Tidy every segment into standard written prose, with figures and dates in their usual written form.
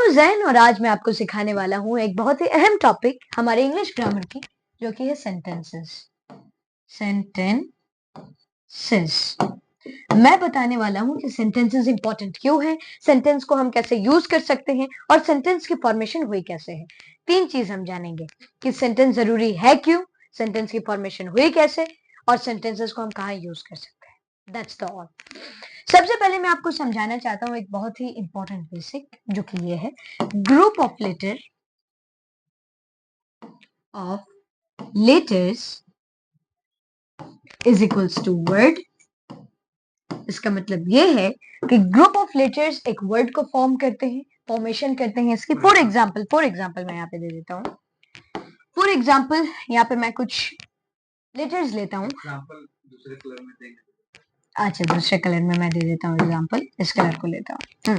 जैन और आज मैं आपको सिखाने वाला हूँ एक बहुत ही अहम टॉपिक हमारे इंग्लिश ग्रामर की, जो कि है सेंटेंसेस। सेंटेंसेस मैं बताने वाला हूँ कि सेंटेंसेस इंपॉर्टेंट क्यों है, सेंटेंस को हम कैसे यूज कर सकते हैं और सेंटेंस की फॉर्मेशन हुई कैसे है। 3 चीज हम जानेंगे कि सेंटेंस जरूरी है क्यों, सेंटेंस की फॉर्मेशन हुई कैसे और सेंटेंसेस को हम कहाँ यूज कर सकते हैं। That's the all. सबसे पहले मैं आपको समझाना चाहता हूँ एक बहुत ही इंपॉर्टेंट बेसिक, जो कि ये है group of letters is equals to word. इसका मतलब ये है कि ग्रुप ऑफ लेटर्स एक वर्ड को फॉर्म करते हैं, फॉर्मेशन करते हैं इसकी। फॉर एग्जाम्पल मैं यहाँ पे दे देता हूँ। फॉर एग्जाम्पल यहाँ पे मैं कुछ लेटर्स लेता हूँ। दूसरे कलर में देंगे। अच्छा, दूसरे कलर में मैं दे देता हूँ एग्जाम्पल, इस कलर को लेता हूँ।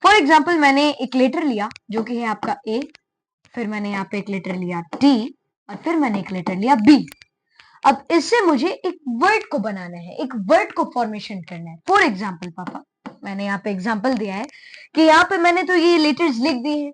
फॉर एग्जाम्पल मैंने एक लेटर लिया जो कि है आपका ए, फिर मैंने यहाँ पे एक लेटर लिया टी और फिर मैंने एक लेटर लिया बी। अब इससे मुझे एक वर्ड को बनाना है, एक वर्ड को फॉर्मेशन करना है। फॉर एग्जाम्पल पापा, मैंने यहाँ पे एग्जाम्पल दिया है कि यहाँ पे मैंने तो ये लेटर्स लिख दिए हैं।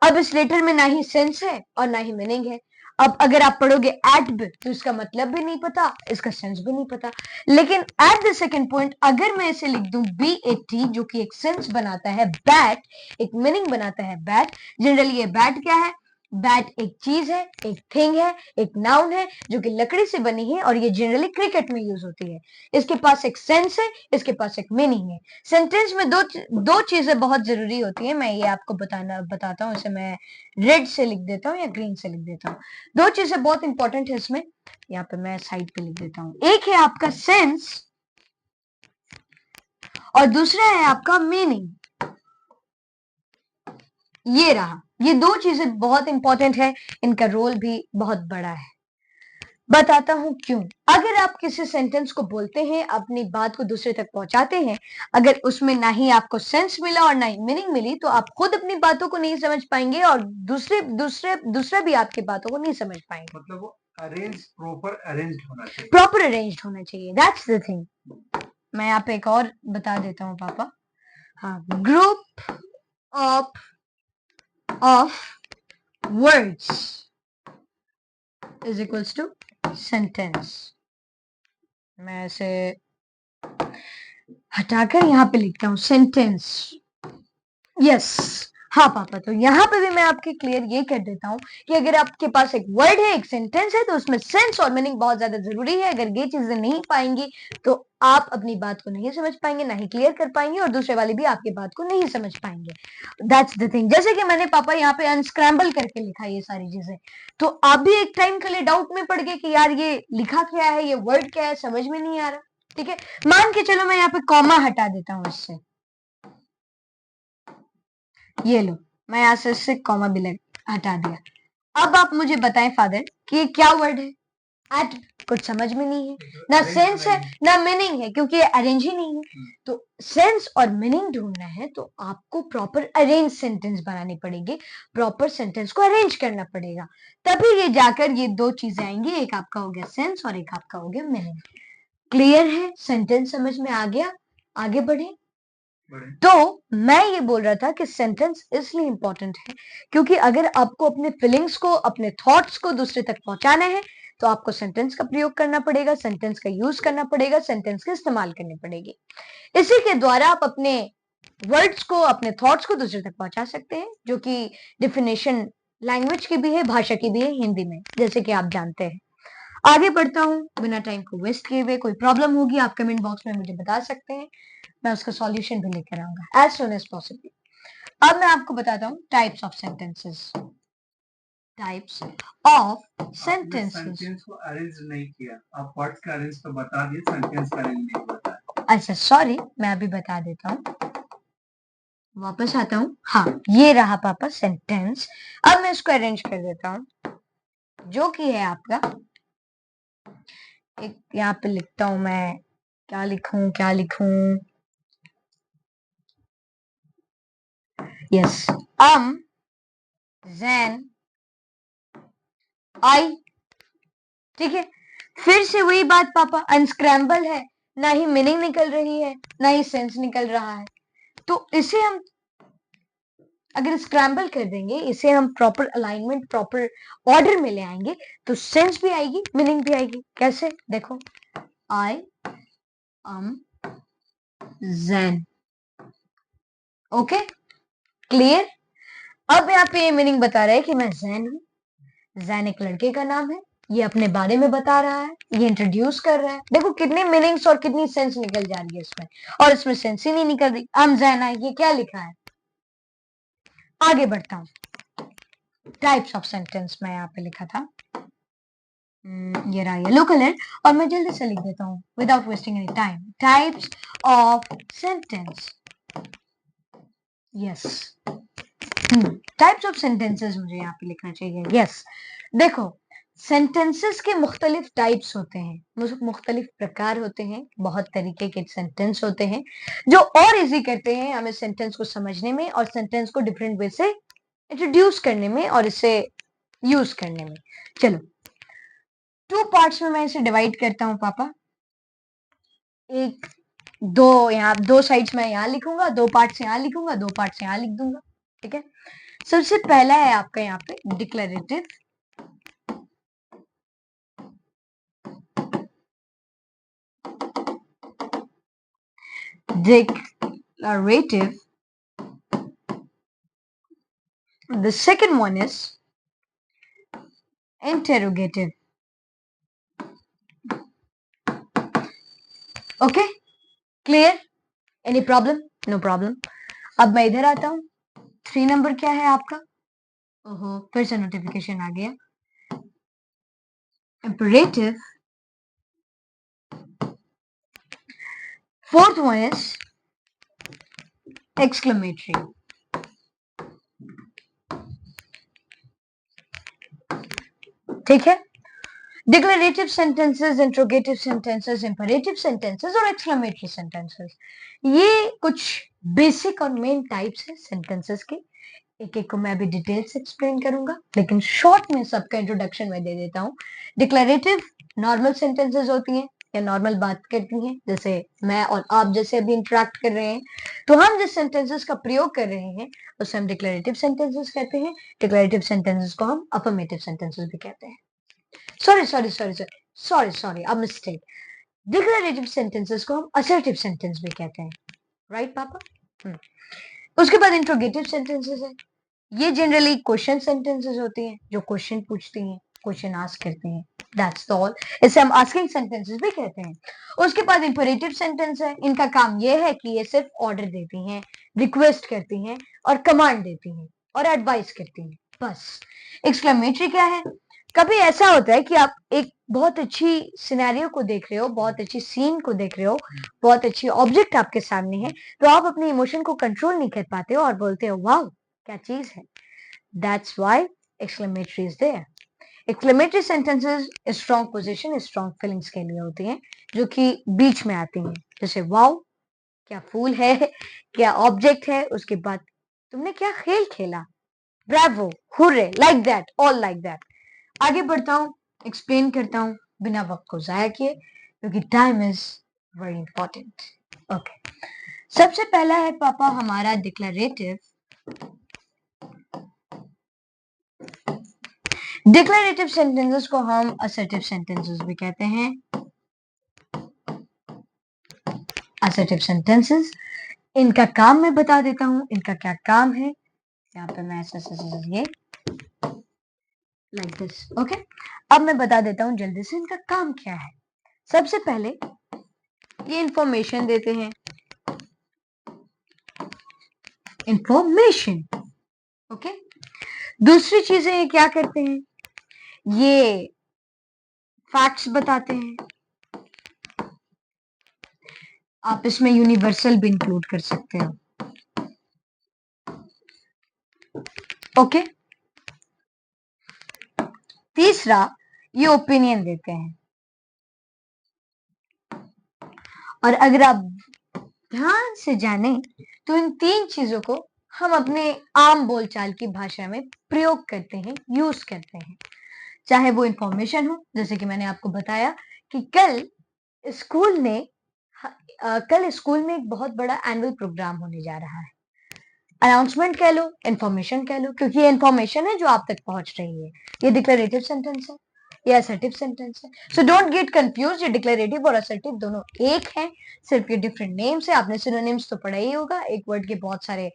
अब इस लेटर में ना ही सेंस है और ना ही मीनिंग है। अब अगर आप पढ़ोगे एट ब तो इसका मतलब भी नहीं पता, इसका सेंस भी नहीं पता। लेकिन एट द सेकंड पॉइंट अगर मैं इसे लिख दूं बी ए टी, जो कि एक सेंस बनाता है, बैट एक मीनिंग बनाता है। बैट जनरली, ये बैट क्या है? बैट एक चीज है, एक थिंग है, एक नाउन है जो कि लकड़ी से बनी है और ये जनरली क्रिकेट में यूज होती है। इसके पास एक सेंस है, इसके पास एक मीनिंग है। सेंटेंस में दो चीजें बहुत जरूरी होती है। मैं ये आपको बताता हूँ। इसे मैं रेड से लिख देता हूँ या ग्रीन से लिख देता हूँ। 2 चीजें बहुत इंपॉर्टेंट है इसमें। यहाँ पे मैं साइड पे लिख देता हूँ। एक है आपका सेंस और दूसरा है आपका मीनिंग। ये रहा, ये 2 चीजें बहुत इंपॉर्टेंट है, इनका रोल भी बहुत बड़ा है। बताता हूं क्यों। अगर आप किसी सेंटेंस को बोलते हैं, अपनी बात को दूसरे तक पहुंचाते हैं, अगर उसमें ना ही आपको सेंस मिला और ना ही मीनिंग मिली, तो आप खुद अपनी बातों को नहीं समझ पाएंगे और दूसरा भी आपकी बातों को नहीं समझ पाएंगे। मतलब वो प्रॉपर अरेंज्ड होना चाहिए। प्रॉपर अरेंज्ड होना चाहिए, दैट्स द थिंग। मैं यहाँ पे एक और बता देता हूँ पापा। हाँ, group of words is equals to sentence. मैं इसे हटाकर यहाँ पे लिखता हूँ सेंटेंस। यस, हाँ पापा, तो यहाँ पे भी मैं आपके क्लियर ये कर देता हूँ कि अगर आपके पास एक वर्ड है, एक सेंटेंस है, तो उसमें सेंस और मीनिंग बहुत ज्यादा जरूरी है। अगर ये चीजें नहीं पाएंगी तो आप अपनी बात को नहीं समझ पाएंगे, ना ही क्लियर कर पाएंगे और दूसरे वाले भी आपकी बात को नहीं समझ पाएंगे। That's the thing. जैसे कि मैंने पापा यहाँ पे अनस्क्रैम्बल करके लिखा ये सारी चीजें, तो आप भी एक टाइम के लिए डाउट में पड़ गए कि यार ये लिखा क्या है, ये वर्ड क्या है, समझ में नहीं आ रहा। ठीक है, मान के चलो मैं यहाँ पे कॉमा हटा देता हूँ इससे। ये लो, मैं यहाँ से इससे कॉमा भी हटा दिया। अब आप मुझे बताएं फादर कि ये क्या वर्ड है। एट कुछ समझ में नहीं है, ना सेंस है ना मीनिंग है, क्योंकि ये अरेंज ही नहीं है। तो सेंस और मीनिंग ढूंढना है तो आपको प्रॉपर अरेंज सेंटेंस बनानी पड़ेगी, प्रॉपर सेंटेंस को अरेंज करना पड़ेगा, तभी ये जाकर ये 2 चीजें आएंगी। एक आपका हो गया सेंस और एक आपका हो गया मीनिंग। क्लियर है? सेंटेंस समझ में आ गया? आगे बढ़े। तो मैं ये बोल रहा था कि सेंटेंस इसलिए इंपॉर्टेंट है क्योंकि अगर आपको अपने फीलिंग्स को, अपने थॉट्स को दूसरे तक पहुंचाना है तो आपको सेंटेंस का प्रयोग करना पड़ेगा, सेंटेंस का यूज करना पड़ेगा, सेंटेंस का इस्तेमाल करनी पड़ेगी। इसी के द्वारा आप अपने वर्ड्स को, अपने थॉट्स को दूसरे तक पहुंचा सकते हैं, जो कि डिफिनेशन लैंग्वेज की भी है, भाषा की भी है हिंदी में, जैसे कि आप जानते हैं। आगे बढ़ता हूं बिना टाइम को वेस्ट किए हुए। कोई प्रॉब्लम होगी आप कमेंट बॉक्स में मुझे बता सकते हैं, मैं उसका सॉल्यूशन भी लेकर आऊंगा एज सुन एज पॉसिबल। अब मैं आपको बताता हूँ types of sentences. Types of sentences. Sentence को अरेंज नहीं किया, आप वर्ड्स का अरेंज तो बता दिए, सेंटेंस का अरेंज नहीं बताया। अच्छा सॉरी, मैं अभी बता देता हूँ, वापस आता हूँ। हाँ, ये रहा पापा सेंटेंस। अब मैं इसको अरेंज कर देता हूँ, जो कि है आपका एक, यहाँ पे लिखता हूं मैं, क्या लिखूं। यस, then आई। ठीक है, फिर से वही बात पापा, अनस्क्रैम्बल है, ना ही मीनिंग निकल रही है ना ही सेंस निकल रहा है, तो इसे हम अगर स्क्रैम्बल कर देंगे, इसे हम प्रॉपर अलाइनमेंट, प्रॉपर ऑर्डर में ले आएंगे, तो सेंस भी आएगी, मीनिंग भी आएगी। कैसे? देखो, I am Zain. Okay, clear? अब यहाँ पे ये मीनिंग बता रहा है कि मैं ज़ैन हूँ। ज़ैन एक लड़के का नाम है, ये अपने बारे में बता रहा है, ये इंट्रोड्यूस कर रहा है। देखो कितनी मीनिंग्स और कितनी सेंस निकल जा रही है इसमें, और इसमें सेंस ही नहीं निकल रही। I'm ज़ैन है, ये क्या लिखा है? आगे बढ़ता हूँ। टाइप्स ऑफ सेंटेंस मैं यहाँ पे लिखा था, ये रहा येलो कलर, और मैं जल्दी से लिख देता हूँ without wasting any time. Types of sentence, yes, types of sentences मुझे यहाँ पे लिखना चाहिए। यस, देखो, सेंटेंसेस के मुख्तलिफ टाइप्स होते हैं, मुख्तलिफ प्रकार होते हैं, बहुत तरीके के सेंटेंस होते हैं जो और इजी करते हैं हमें सेंटेंस को समझने में और सेंटेंस को डिफरेंट वे से इंट्रोड्यूस करने में और इसे यूज करने में। चलो, 2 पार्ट्स में मैं इसे डिवाइड करता हूँ पापा। एक, दो, यहाँ 2 साइड्स में यहाँ लिखूंगा, 2 पार्ट्स यहाँ लिखूंगा, 2 पार्ट्स यहाँ लिख दूंगा। ठीक है, सबसे पहला है आपका यहाँ पे declarative. Declarative. The second one is interrogative. Okay, clear? Any problem? No problem. अब मैं इधर आता हूँ। 3 नंबर क्या है आपका? ओहो, फिर से नोटिफिकेशन आ गया। Imperative. Fourth one is exclamatory. ठीक है, declarative sentences, interrogative sentences, imperative sentences और एक्सक्लेमेटरी सेंटेंसेस, ये कुछ बेसिक और मेन टाइप्स हैं सेंटेंसेस के। एक एक को मैं अभी डिटेल से एक्सप्लेन करूंगा, लेकिन शॉर्ट में सबका इंट्रोडक्शन मैं दे देता हूँ। डिक्लेरेटिव नॉर्मल सेंटेंसेस होती हैं या नॉर्मल बात करती हैं, जैसे मैं और आप जैसे अभी इंटरेक्ट कर रहे हैं, तो हम जिस सेंटेंसेस का प्रयोग कर रहे हैं उसे हम डिक्लेरेटिव सेंटेंसेस कहते हैं। डिक्लेरेटिव सेंटेंसेस को हम अफर्मेटिव सेंटेंसेस भी कहते हैं। सॉरी, अब मिस्टेक। डिक्लेरेटिव सेंटेंसेस को हम असर्टिव सेंटेंस भी कहते हैं, राइट पापा? उसके बाद इंट्रोगेटिव सेंटेंसेस है, ये जनरली क्वेश्चन सेंटेंसेस होती हैं जो क्वेश्चन पूछती हैं, क्वेश्चन आस्क करती हैं, दैट्स ऑल। इसे हम आस्किंग सेंटेंसेस भी कहते हैं। उसके बाद इंपरेटिव सेंटेंस है, इनका काम ये है कि ये सिर्फ ऑर्डर देती हैं, रिक्वेस्ट करती हैं और कमांड देती हैं और एडवाइस करती हैं, बस। एक्सक्लेमेटरी क्या है? कभी ऐसा होता है कि आप एक बहुत अच्छी सिनेरियो को देख रहे हो, बहुत अच्छी सीन को देख रहे हो, बहुत अच्छी ऑब्जेक्ट आपके सामने है, तो आप अपने इमोशन को कंट्रोल नहीं कर पाते हो और बोलते हो वाओ क्या चीज है। That's why exclamatory is there. Exclamatory sentences strong position, strong feelings के लिए होती हैं, जो कि बीच में आती हैं, जैसे वाओ क्या फूल है, क्या ऑब्जेक्ट है, उसके बाद तुमने क्या खेल खेला, Bravo, hurray, like that, all like that. आगे बढ़ता हूँ, एक्सप्लेन करता हूँ बिना वक्त को जाया किए, क्योंकि time is very important. Okay, सबसे पहला है पापा हमारा डिक्लेरेटिव। डिक्लेरेटिव सेंटेंसेस को हम असर्टिव सेंटेंसेस भी कहते हैं। असर्टिव सेंटेंसेस, इनका काम मैं बता देता हूं, इनका क्या काम है। यहाँ पे मैं ऐसे ये लाइक दिस, ओके। अब मैं बता देता हूं जल्दी से इनका काम क्या है। सबसे पहले ये इंफॉर्मेशन देते हैं, इंफॉर्मेशन, ओके। दूसरी चीजें ये क्या करते हैं, ये फैक्ट्स बताते हैं। आप इसमें यूनिवर्सल भी इंक्लूड कर सकते हो, ओके। तीसरा, ये ओपिनियन देते हैं। और अगर आप ध्यान से जानें तो इन 3 चीजों को हम अपने आम बोलचाल की भाषा में प्रयोग करते हैं, यूज करते हैं। चाहे वो इंफॉर्मेशन हो, जैसे कि मैंने आपको बताया कि कल स्कूल में एक बहुत बड़ा एनुअल प्रोग्राम होने जा रहा है। अनाउंसमेंट कह लो, इंफॉर्मेशन कह लो, क्योंकि ये इंफॉर्मेशन है जो आप तक पहुंच रही है। ये डिक्लेरेटिव सेंटेंस है, ये असर्टिव सेंटेंस है। सो डोंट गेट कंफ्यूज, ये डिक्लेरेटिव और असर्टिव दोनों एक है, सिर्फ ये डिफरेंट नेम्स है। आपने सिनोनिम्स तो पढ़ा ही होगा, एक वर्ड के बहुत सारे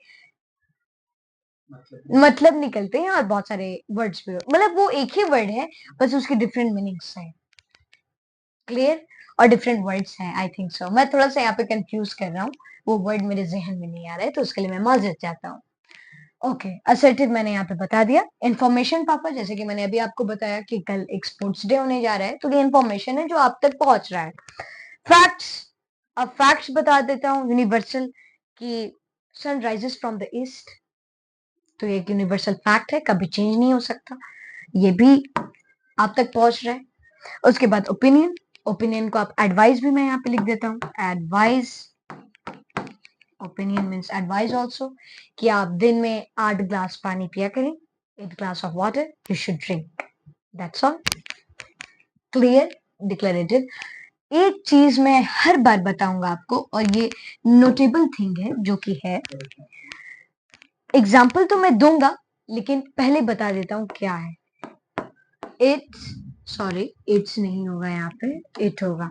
मतलब निकलते हैं और बहुत सारे वर्ड्स भी, मतलब वो एक ही वर्ड है, बस उसके डिफरेंट मीनिंग्स हैं। क्लियर? और डिफरेंट वर्ड्स हैं, आई थिंक सो। मैं थोड़ा सा यहाँ पे कंफ्यूज कर रहा हूँ, वो वर्ड मेरे जहन में नहीं आ रहा है, तो उसके लिए मैं माजरत चाहता हूँ। ओके, असर्टिव मैंने यहाँ पे बता दिया। इंफॉर्मेशन पापा, जैसे कि मैंने अभी आपको बताया कि कल एक स्पोर्ट्स डे होने जा रहा है, तो ये इंफॉर्मेशन है जो आप तक पहुंच रहा है। फैक्ट्स, अब फैक्ट्स बता देता हूँ यूनिवर्सल, कि sun rises from the east, तो ये एक यूनिवर्सल फैक्ट है, कभी चेंज नहीं हो सकता, ये भी आप तक पहुंच रहा है। उसके बाद ओपिनियन, ओपिनियन को आप एडवाइस भी मैं यहाँ पे लिख देता हूँ, advice, opinion means advice also, कि आप दिन में 8 ग्लास पानी पिया करें, 8 glass of water you should drink, that's all. Clear? Declarative. एक चीज मैं हर बार बताऊंगा आपको, और ये नोटेबल थिंग है, जो कि है, एग्जाम्पल तो मैं दूंगा, लेकिन पहले बता देता हूं क्या है। इट्स, सॉरी इट्स नहीं होगा यहाँ पे, इट होगा।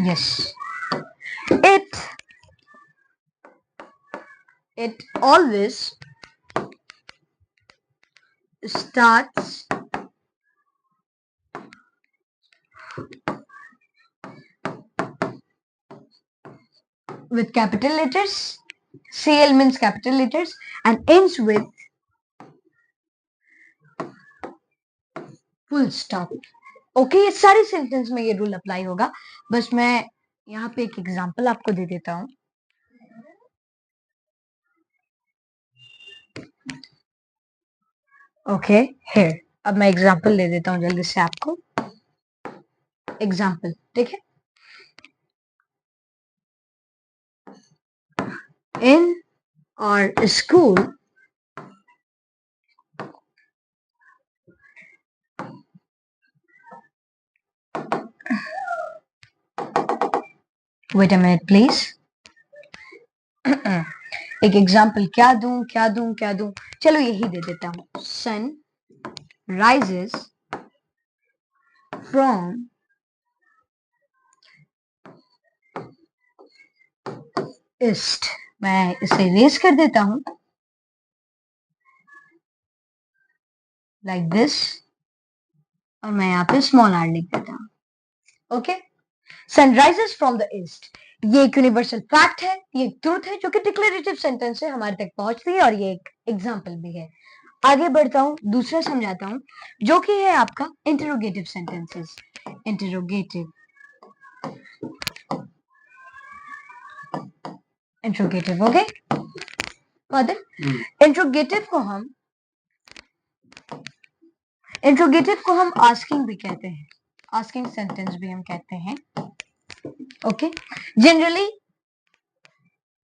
Yes, it always starts with capital letters, CL means capital letters, and ends with full stop. Okay, ये सारे सेंटेंस में ये रूल अप्लाई होगा, बस मैं यहाँ पे एक एग्जांपल आपको दे देता हूँ। ओके, हियर, अब मैं एग्जांपल दे देता हूँ जल्दी से आपको। एग्जांपल, ठीक है? इन और school, wait a minute please. एक एग्जाम्पल क्या दूं, चलो यही दे देता हूं। सन राइजेस फ्रॉम ईस्ट, मैं इसे रेस कर देता हूं लाइक दिस, और मैं यहाँ पे स्मॉल आर लिख देता हूं। Okay, sun rises from the east, ये एक यूनिवर्सल फैक्ट है, ये एक ट्रूथ है जो कि डिक्लेरेटिव सेंटेंस से हमारे तक पहुंचती है, और ये एक एग्जाम्पल भी है। आगे बढ़ता हूं, दूसरा समझाता हूं, जो कि है आपका interrogative sentences. Interrogative, interrogative, okay father. Interrogative को हम आस्किंग भी कहते हैं, आस्किंग सेंटेंस भी हम कहते हैं। ओके, जनरली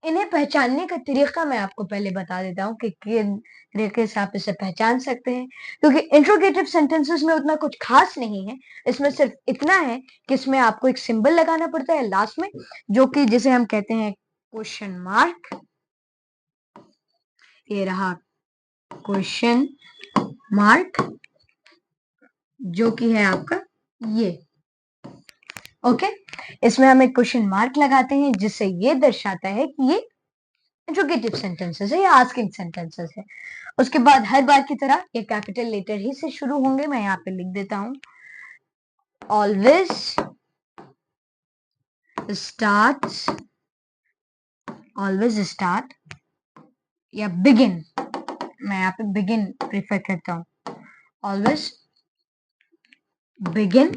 इन्हें पहचानने का तरीका मैं आपको पहले बता देता हूँ कि किन तरीके से आप इसे पहचान सकते हैं, क्योंकि इंट्रोगेटिव सेंटेंसेस में उतना कुछ खास नहीं है। इसमें सिर्फ इतना है कि इसमें आपको एक सिंबल लगाना पड़ता है लास्ट में, जो कि जिसे हम कहते हैं क्वेश्चन मार्क। ये रहा क्वेश्चन मार्क, जो कि है आपका ये। ओके, इसमें हम एक क्वेश्चन मार्क लगाते हैं, जिससे ये दर्शाता है कि ये इंट्रोगेटिव सेंटेंसेस है या आस्किंग सेंटेंसेस है। उसके बाद हर बार की तरह ये कैपिटल लेटर ही से शुरू होंगे, मैं यहाँ पे लिख देता हूं, ऑलवेज स्टार्ट या बिगिन, मैं यहाँ पे बिगिन प्रेफर करता हूं, always begin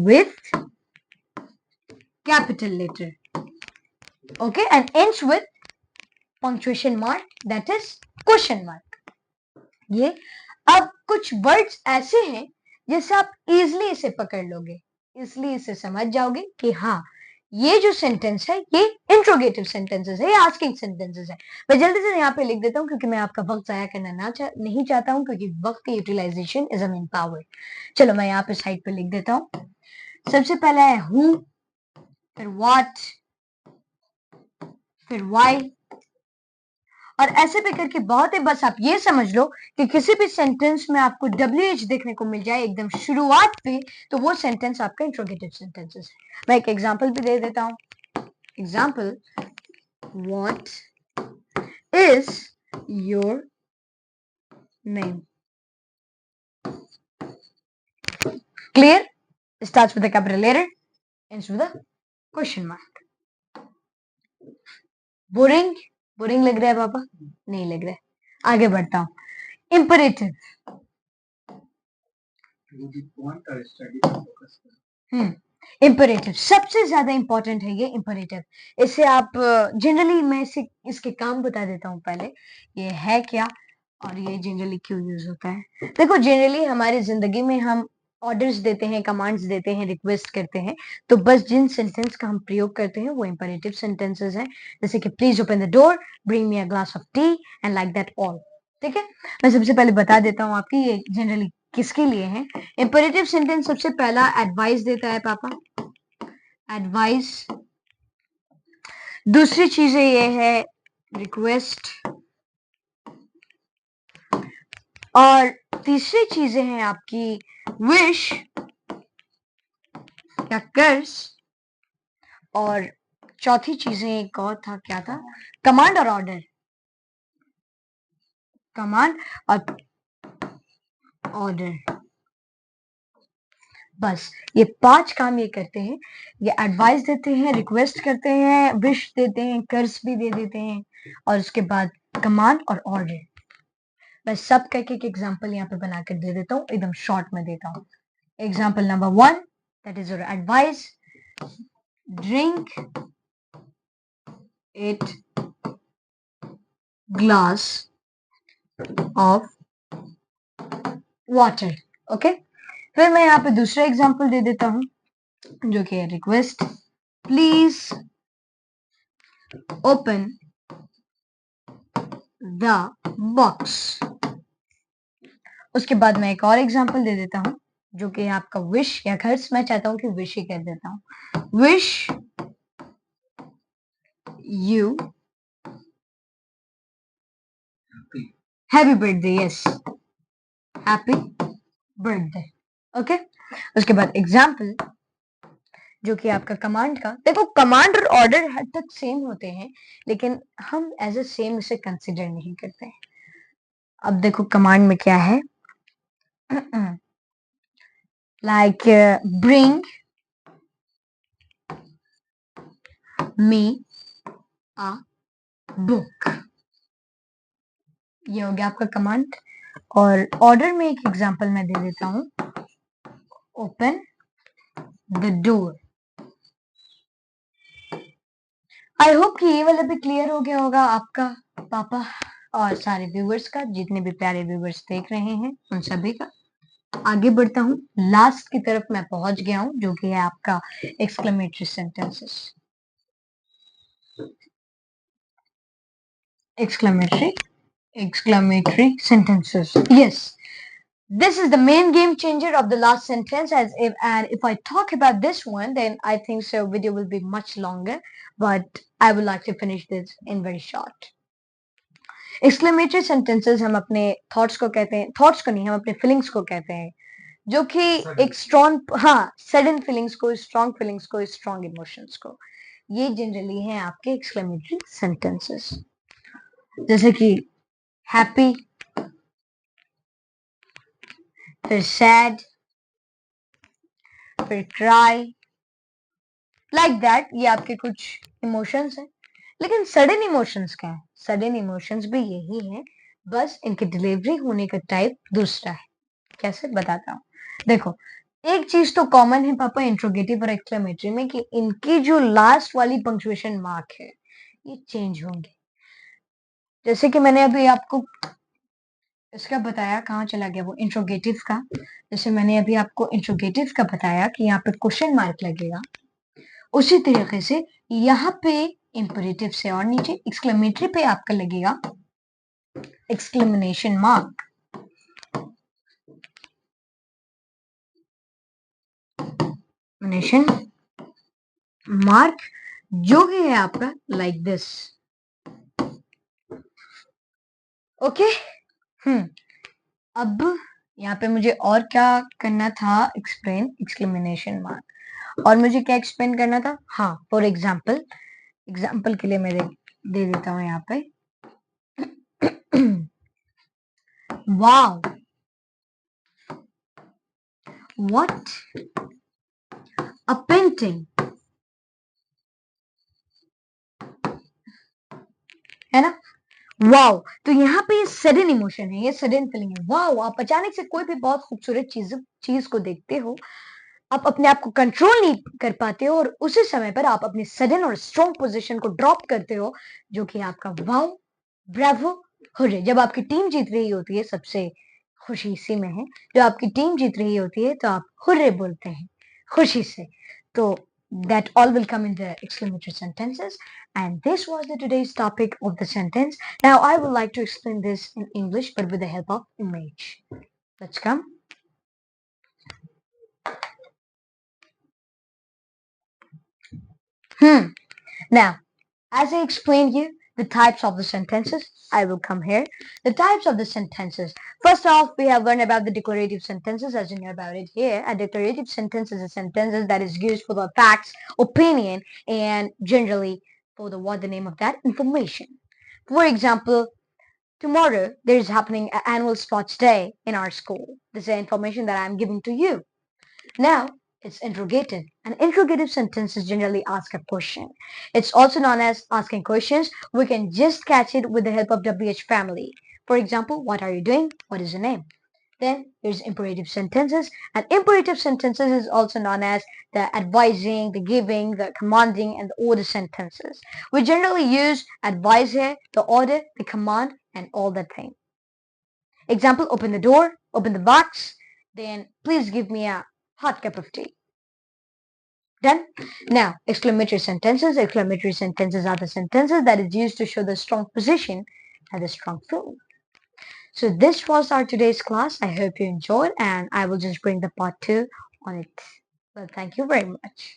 with capital letter, okay, and ends with punctuation mark, that is question mark. ये अब कुछ वर्ड्स ऐसे हैं जिससे आप इजिली इसे पकड़ लोगे, इसलिए इसे समझ जाओगे कि हाँ, ये जो सेंटेंस है ये इंट्रोगेटिव सेंटेंसेस है या आस्किंग सेंटेंसेस है। मैं जल्दी से यहाँ पे लिख देता हूँ, क्योंकि मैं आपका वक्त जाया करना नहीं चाहता हूँ, क्योंकि वक्त की utilisation is a main power. चलो मैं यहाँ पे साइड पे लिख देता हूँ। सबसे पहला है हु, फिर व्हाट, फिर व्हाई, और ऐसे भी करके बहुत है। बस आप ये समझ लो कि किसी भी सेंटेंस में आपको WH देखने को मिल जाए एकदम शुरुआत पे, तो वो सेंटेंस आपका इंट्रोगेटिव सेंटेंसेस है। मैं एक एग्जांपल भी दे देता हूँ। Example, what is your name? Clear? Starts with a capital letter, ends with a question mark. Boring? Boring लग रहा है पापा? नहीं लग रहा है। आगे बढ़ता हूँ। इम्परेटिव। इम्परेटिव सबसे ज्यादा इंपॉर्टेंट है ये इम्परेटिव। इसे आप जनरली मैं इसके काम बता देता हूँ पहले, ये है क्या और ये जनरली क्यों यूज होता है। देखो, जनरली हमारी जिंदगी में हम ऑर्डर्स देते हैं, कमांड्स देते हैं, रिक्वेस्ट करते हैं, तो बस जिन सेंटेंस का हम प्रयोग करते हैं वो इंपरेटिव सेंटेंसेस हैं। जैसे कि please open the door, bring me a glass of T and like that all. ठीक है, मैं सबसे पहले बता देता हूँ आपकी ये जनरली किसके लिए है। इंपरेटिव सेंटेंस सबसे पहला एडवाइस देता है पापा, एडवाइस। दूसरी चीजें ये है रिक्वेस्ट, और तीसरी चीजें हैं आपकी विश या कर्स, और चौथी चीजें एक और था, क्या था, कमांड और ऑर्डर। कमांड और ऑर्डर, बस ये 5 काम ये करते हैं। ये एडवाइस देते हैं, रिक्वेस्ट करते हैं, विश देते हैं, कर्स भी दे देते हैं, और उसके बाद कमांड और ऑर्डर। मैं सब का एक एग्जांपल यहाँ पे बनाकर दे देता हूँ, एकदम शॉर्ट में देता हूँ। Example number 1, that is your advice, drink 8 glass of water. Okay, फिर मैं यहाँ पे दूसरा एग्जांपल दे देता हूँ जो कि है request, please open the box. उसके बाद मैं एक और एग्जांपल दे देता हूँ जो कि आपका विश या खर्च, मैं चाहता हूँ कि विश ही कर देता हूँ। Wish you happy birthday, yes, happy birthday. Okay, उसके बाद एग्जाम्पल जो कि आपका कमांड का। देखो, कमांड और ऑर्डर हद तक सेम होते हैं, लेकिन हम एज ए सेम इसे कंसिडर नहीं करते हैं। अब देखो कमांड में क्या है, like bring me a book, ये हो गया आपका कमांड। और ऑर्डर में एक एग्जांपल मैं दे देता हूं, open the door. I hope कि ये वाला भी क्लियर हो गया होगा आपका पापा और सारे व्यूवर्स का, जितने भी प्यारे व्यूवर्स देख रहे हैं उन सभी का। आगे बढ़ता हूँ, लास्ट की तरफ मैं पहुंच गया हूं जो कि है आपका exclamatory sentences. exclamatory sentences, yes, this is the main game changer of the last sentence. And if I talk about this one, then I think so video will be much longer, but I would like to finish this in very short. Exclamatory sentences हम अपने thoughts को कहते हैं, thoughts को नहीं, हम अपने feelings को कहते हैं, जो कि एक स्ट्रॉन्ग, हाँ, सडन फीलिंग्स को, स्ट्रॉन्ग फीलिंग्स को, स्ट्रॉन्ग इमोशंस को, ये जनरली हैं आपके एक्सक्लेमेटरी सेंटेंसेस। जैसे कि हैप्पी, फिर सैड, फिर क्राई, लाइक दैट। ये आपके कुछ इमोशंस हैं, लेकिन सडन इमोशंस क्या है? सडन इमोशंस भी यही है, बस इनकी डिलीवरी होने का टाइप दूसरा है। कैसे, बताता हूँ। देखो, एक चीज तो कॉमन है पापा इंट्रोगेटिव और एक्सक्लेमेटरी में, कि इनकी जो लास्ट वाली पंक्चुएशन मार्क है ये चेंज होंगे। जैसे कि मैंने अभी आपको इसका बताया, कहाँ चला गया वो इंट्रोगेटिव का। जैसे मैंने अभी आपको इंट्रोगेटिव का बताया कि यहाँ पे क्वेश्चन मार्क लगेगा, उसी तरीके से यहाँ पे इंपरेटिव से और नीचे एक्सक्लेमेटरी पे आपका लगेगा एक्सक्लेमेशन मार्क। मार्क जो कि है आपका लाइक दिस। ओके। अब यहाँ पे मुझे और क्या करना था, एक्सप्लेन एक्सक्लेमेशन मार्क। और मुझे क्या एक्सप्लेन करना था, हाँ, फॉर एग्जाम्पल, एग्जाम्पल के लिए मैं दे देता हूँ यहाँ पे। वाओ, व्हाट अ पेंटिंग, है ना। वाओ, तो यहाँ पे ये सडन इमोशन है, ये सडन फीलिंग है। वाओ, आप अचानक से कोई भी बहुत खूबसूरत चीज को देखते हो, आप अपने आप को कंट्रोल नहीं कर पाते हो, और उसी समय पर आप अपनी सडन और स्ट्रॉन्ग पोजीशन को ड्रॉप करते हो, जो कि आपका वाओ, ब्रावो, हुर्रे। जब आपकी टीम जीत रही होती है, सबसे खुशी इसी में है, जब आपकी टीम जीत रही होती है तो आप हुर्रे बोलते हैं खुशी से। तो that all will come in the exclamatory sentences, and this was the today's topic of the sentence. Now I would like to explain this in English but with the help of image. Let's come. Now, as I explained you the types of the sentences, I will come here. The types of the sentences. First off, we have learned about the declarative sentences, as you know about it here. A declarative sentence is a sentence that is used for the facts, opinion, and generally for the what the name of that information. For example, tomorrow there is happening an annual sports day in our school. This is the information that I'm giving to you. Now, it's interrogative. An interrogative sentence is generally ask a question. It's also known as asking questions. We can just catch it with the help of WH family. For example, what are you doing? What is your name? Then there's imperative sentences. And imperative sentences is also known as the advising, the giving, the commanding, and the order sentences. We generally use advise here, the order, the command, and all that thing. Example, open the door, open the box, then please give me a hot cup of tea. Done? Now, exclamatory sentences. Exclamatory sentences are the sentences that is used to show the strong position and the strong feeling. So this was our today's class. I hope you enjoyed, and I will just bring the part 2 on it. Well, thank you very much.